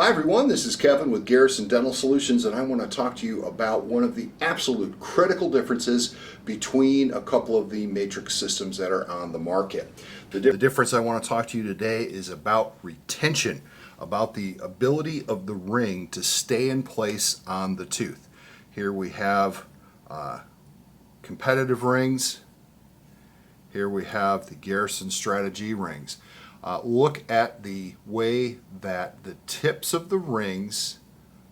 Hi everyone, this is Kevin with Garrison Dental Solutions, and I want to talk to you about one of the absolute critical differences between a couple of the matrix systems that are on the market. The difference I want to talk to you today is about retention, about the ability of the ring to stay in place on the tooth. Here we have competitive rings. Here we have the Garrison Strategy rings. Look at the way that the tips of the rings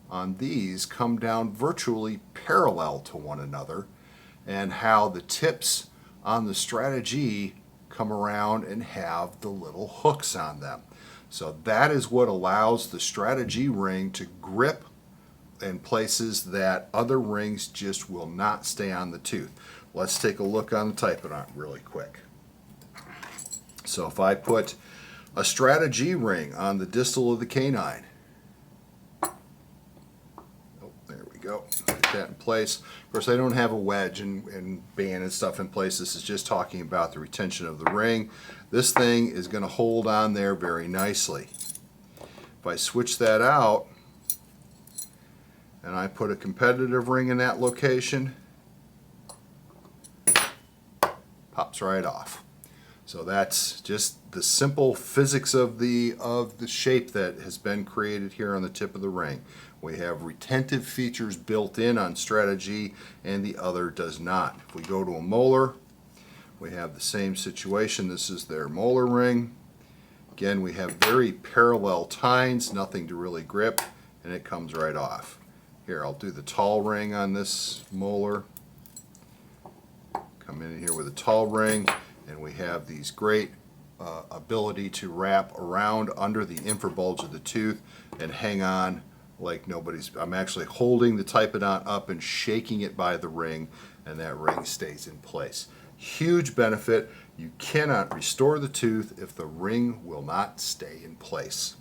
on these come down virtually parallel to one another, and how the tips on the Strategy come around and have the little hooks on them. So that is what allows the Strategy ring to grip in places that other rings just will not stay on the tooth. Let's take a look on the Typodont really quick. So if I put a Strategy ring on the distal of the canine. Oh, there we go. Get that in place. Of course, I don't have a wedge and band and stuff in place. This is just talking about the retention of the ring. This thing is going to hold on there very nicely. If I switch that out and I put a competitive ring in that location, pops right off. So that's just the simple physics of the shape that has been created here on the tip of the ring. We have retentive features built in on Strategy, and the other does not. If we go to a molar, we have the same situation. This is their molar ring. Again, we have very parallel tines, nothing to really grip, and it comes right off. Here, I'll do the tall ring on this molar. Come in here with a tall ring. And we have these great ability to wrap around under the infrabulge of the tooth and hang on like nobody's. I'm actually holding the Typodont up and shaking it by the ring, and that ring stays in place. Huge benefit. You cannot restore the tooth if the ring will not stay in place.